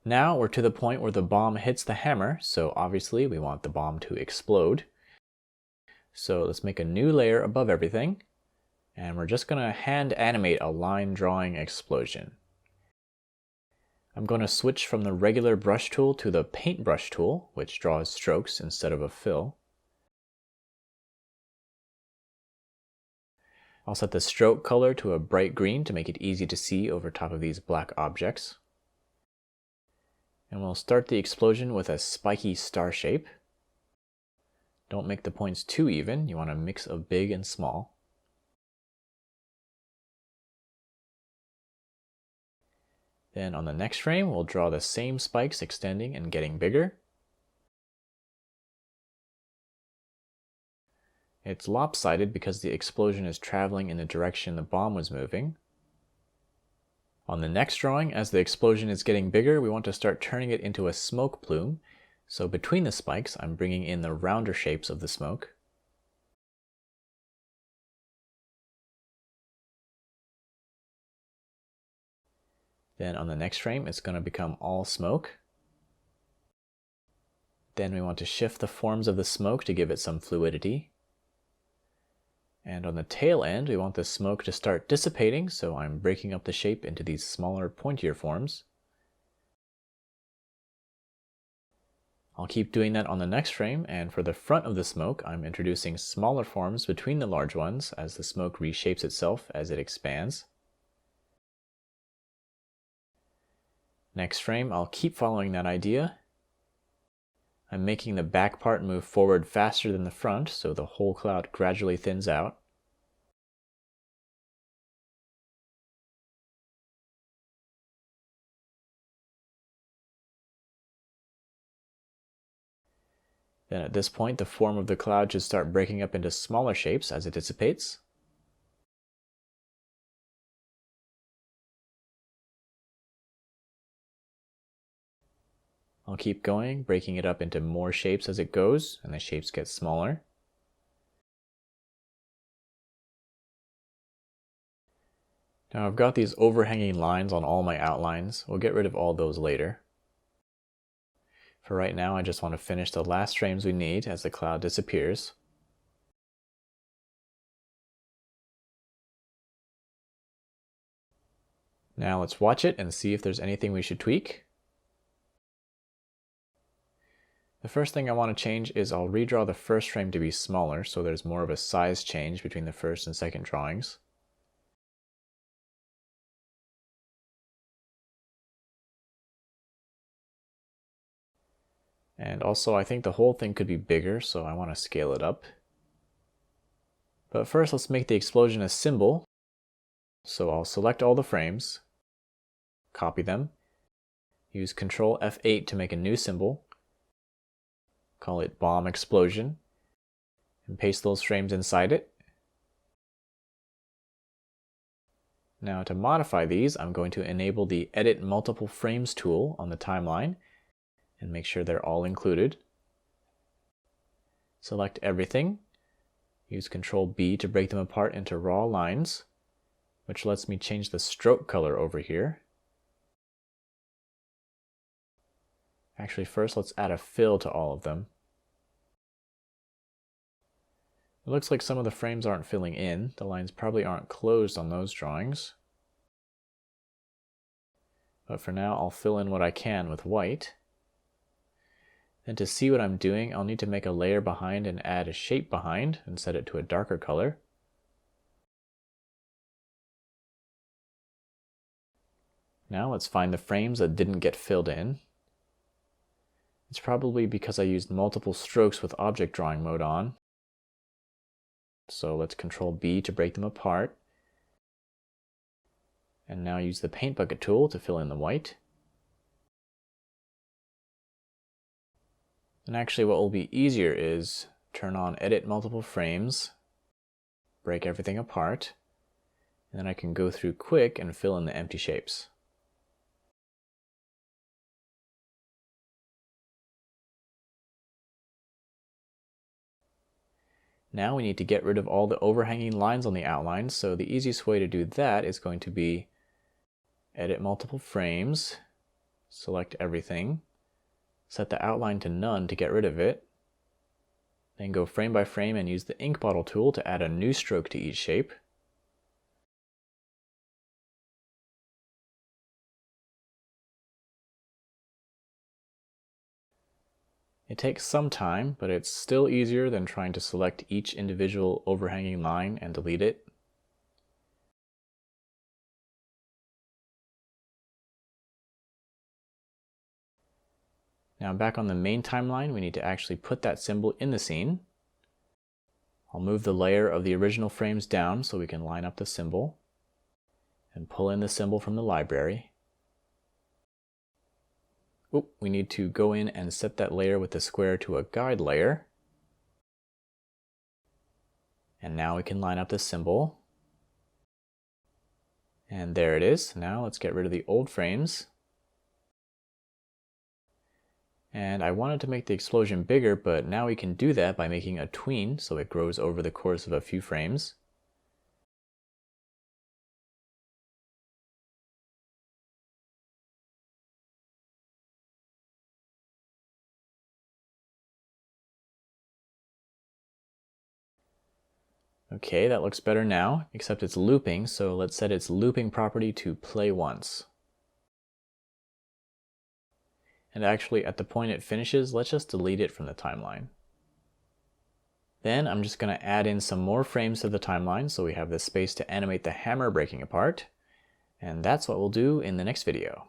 Now we're to the point where the bomb hits the hammer, so obviously we want the bomb to explode. So let's make a new layer above everything, and we're just going to hand animate a line drawing explosion. I'm going to switch from the regular brush tool to the paintbrush tool, which draws strokes instead of a fill. I'll set the stroke color to a bright green to make it easy to see over top of these black objects. And we'll start the explosion with a spiky star shape. Don't make the points too even, you want a mix of big and small. Then on the next frame, we'll draw the same spikes extending and getting bigger. It's lopsided because the explosion is traveling in the direction the bomb was moving. On the next drawing, as the explosion is getting bigger, we want to start turning it into a smoke plume. So between the spikes, I'm bringing in the rounder shapes of the smoke. Then on the next frame, it's going to become all smoke. Then we want to shift the forms of the smoke to give it some fluidity. And on the tail end, we want the smoke to start dissipating, so I'm breaking up the shape into these smaller, pointier forms. I'll keep doing that on the next frame, and for the front of the smoke, I'm introducing smaller forms between the large ones as the smoke reshapes itself as it expands. Next frame, I'll keep following that idea. I'm making the back part move forward faster than the front, so the whole cloud gradually thins out. Then at this point, the form of the cloud should start breaking up into smaller shapes as it dissipates. I'll keep going, breaking it up into more shapes as it goes, and the shapes get smaller. Now I've got these overhanging lines on all my outlines. We'll get rid of all those later. For right now, I just want to finish the last frames we need as the cloud disappears. Now let's watch it and see if there's anything we should tweak. The first thing I want to change is I'll redraw the first frame to be smaller, so there's more of a size change between the first and second drawings. And also I think the whole thing could be bigger, so I want to scale it up. But first let's make the explosion a symbol. So I'll select all the frames, copy them, use Ctrl F8 to make a new symbol, call it bomb explosion, and paste those frames inside it. Now to modify these, I'm going to enable the Edit Multiple Frames tool on the timeline and make sure they're all included. Select everything, use Ctrl B to break them apart into raw lines, which lets me change the stroke color over here. Actually, first let's add a fill to all of them. It looks like some of the frames aren't filling in. The lines probably aren't closed on those drawings. But for now, I'll fill in what I can with white. Then to see what I'm doing, I'll need to make a layer behind and add a shape behind and set it to a darker color. Now let's find the frames that didn't get filled in. It's probably because I used multiple strokes with object drawing mode on. So let's Ctrl B to break them apart. And now use the paint bucket tool to fill in the white. And actually what will be easier is turn on Edit Multiple Frames, break everything apart, and then I can go through quick and fill in the empty shapes. Now we need to get rid of all the overhanging lines on the outline, so the easiest way to do that is going to be Edit Multiple Frames, select everything, set the outline to none to get rid of it, then go frame by frame and use the ink bottle tool to add a new stroke to each shape. It takes some time, but it's still easier than trying to select each individual overhanging line and delete it. Now back on the main timeline, we need to actually put that symbol in the scene. I'll move the layer of the original frames down so we can line up the symbol and pull in the symbol from the library. Oop, we need to go in and set that layer with the square to a guide layer. And now we can line up the symbol. And there it is. Now let's get rid of the old frames. And I wanted to make the explosion bigger, but now we can do that by making a tween so it grows over the course of a few frames. Okay, that looks better now, except it's looping, so let's set its looping property to play once. And actually, at the point it finishes, let's just delete it from the timeline. Then I'm just going to add in some more frames to the timeline so we have the space to animate the hammer breaking apart. And that's what we'll do in the next video.